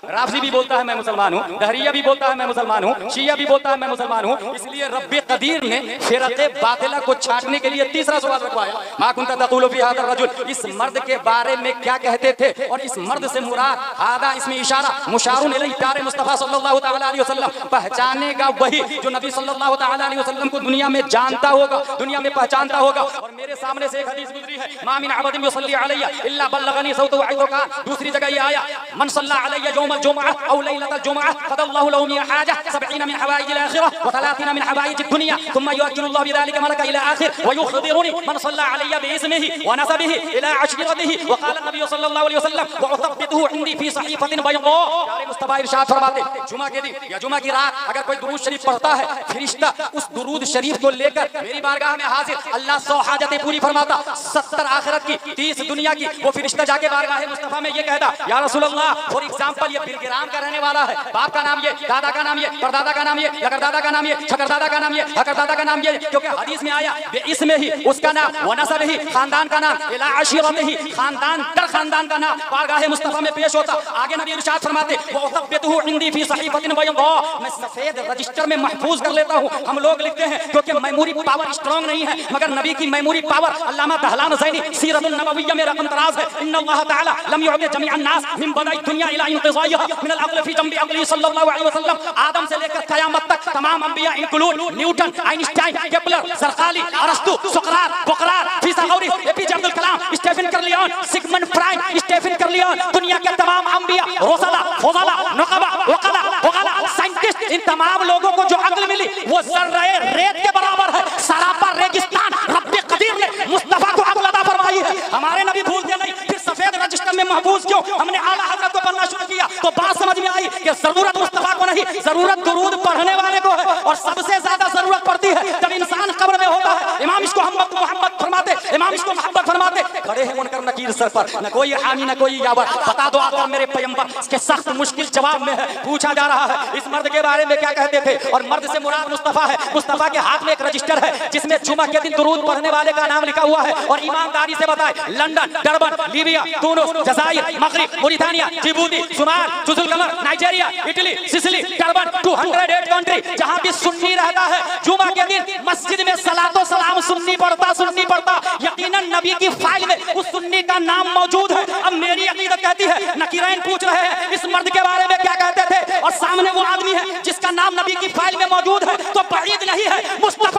राफजी भी बोलता है मैं मुसलमान हूँ, दहरिया भी बोलता है मैं मुसलमान हूँ, शिया भी बोलता है मैं मुसलमान हूँ। इसलिए रब्बे कदीर ने फिरक़े बातिला को छांटने के लिए तीसरा सवाल रखवाया, मा कुंता तक़ूलु फ़ी हाज़ा रजुल, इस मर्द के बारे में क्या कहते थे। और इस मर्द से मुराद हादा इसमें इशारा मुशारुन इलैहि प्यारे मुस्तफ़ा सल्लल्लाहु तआला अलैहि वसल्लम, पहचानेगा वही जो नबी सल्लल्लाहु तआला अलैहि वसल्लम को दुनिया में जानता होगा, दुनिया में पहचानता होगा। और मेरे सामने से एक हदीस गुजरी है, मा मिन अबदिन युसल्ली अलैया इल्ला बल्लगनी सौतु अय्युका। दूसरी जगह ये आया, मन सल्ला अलैया यौमल जुमअह औ लैलतल जुमअह क़दल्लाहु लहु मिन हाजा 70 मिन हवाइजिल आखिरह व 30 मिन हवाइजिद दुनिया थुम्मा युअक्किलुल्लाहु बिज़ालिका मलका इला आखिर व युख़बिरुनी मन सल्ला अलैया बिइस्मिही व नसबिही इला अशरितिही व क़ाला नबी सल्लल्लाहु अलैहि वसल्लम व उतब्बितुहु इंदी फी सहीफ़तिन बैदा। प्यारे मुस्तफ़ा इरशाद फरमाते, जुमा के दिन या जुमा की रात अगर कोई दुरूद शरीफ पढ़ता है, फरिश्ता उस दुरूद शरीफ को लेकर मेरी बारगाह में हाजिर, अल्लाह 100 हाजतें पूरी फरमाता, 70 आखिरत की, 30 दुनिया की। वो फरिश्ता जाके बारगाह मुस्तफ़ा में ये कहता, या रसूल अल्लाह, फॉर एग्जांपल ये बिलगिराम का रहने वाला है, बाप का नाम ये, दादा का नाम ये, परदादा का नाम ये, लगरदादा का नाम ये, छकरदादा का नाम ये, हकरदादा का नाम ये, क्योंकि हदीस में आया इसमें ही उसका नाम व नसबिही, खानदान का नाम, इला अशीरतिही, खानदान दर खानदान का नाम बारगाह मुस्तफ़ा में पेश होता। आगे नबी इरशाद फरमाते, व उतब्बितुहु इंदी फी सहीफ़तिन बैदा, मैं सफेद रजिस्टर में महफूज कर लेता हूँ। हम लोग लिखते हैं क्योंकि मेमोरी पावर स्ट्रांग नहीं है, मगर नबी की मेमोरी पावर, अल्लामा दहलान ज़ैनी सीरतुन नबविय्या में रकम दराज है, इन्नल्लाह तआला लम युअति जमीअन नास मिन बदाई दुनिया इला इंक़िज़ाइहा मिन अल-अक़ल फी जंबि अक़ली सल्लल्लाहु अलैहि वसल्लम। आदम से लेकर क़यामत तक तमाम अंबिया इंक्लूड न्यूटन, आइंस्टाइन, केपलर, ज़रक़ाली, अरस्तु, सुक़रात, बुक़रात, फिसागौरी, APJ Abdul Kalam, Stephen कर्लियन, Sigmund Freud, Stephen कर्लियन, दुनिया के तमाम अंबिया, रुसला, फुज़ला, नुक़बा, वक़ला, वग़ला, साइंटिस्ट, इन तमाम लोगों को जो अक्ल मिली वो ज़र्रे रेत के बराबर है। सरापा रेगिस्तान रब्बे कदीर ने मुस्तफ़ा को अक्ल अता फरमाई है। हमारे नबी भूलते नहीं, फिर सफेद रजिस्टर में महफूज क्यों? हमने आला हज़रत को पढ़ना शुरू किया तो बात समझ में आई कि जरूरत मुस्तफ़ा को नहीं, जरूरत दुरूद पढ़ने वाले को है। और सबसे ज्यादा जरूरत पड़ती है जब इंसान कब्र में होता है। इमाम इसको मोहम्मद फरमाते, इमाम इसको मोहब्बत फरमाते, खड़े हैं मुनकर नकीर सर पर, न कोई हामी न कोई यावर, बता दो आकर मेरे पैगंबर। इसके सख्त मुश्किल जवाब में है, पूछा जा रहा है इस मर्द के बारे में क्या कहते थे। और मर्द से मुराद मुस्तफ़ा है। मुस्तफ़ा के हाथ में एक रजिस्टर है जिसमें जुमा के दिन दुरूद पढ़ने वाले का नाम लिखा हुआ है। और ईमानदारी से बताए, लंदन, डरबन, लीबिया, तुनिस, जज़ाइर, मगरिब, मोरितानिया, जिबूती, सुमाल, जुज़ुल कमर, नाइजीरिया, इटली, सिसिली, टर्बन, 208 कंट्री, जहां भी सुन्नी रहता है, जुमा के दिन मस्जिद में सलातो सलाम सुन्नी पढ़ता। यकीनन नबी की फाइल में उस सुन्नी का नाम मौजूद है। अब मेरी अकीदत कहती है, नकीरैन पूछ रहे हैं इस मर्द के बारे में क्या कहते थे, और सामने वो आदमी है जिसका नाम नबी की फाइल में मौजूद है, तो बईद नहीं है मुस्तफ़ा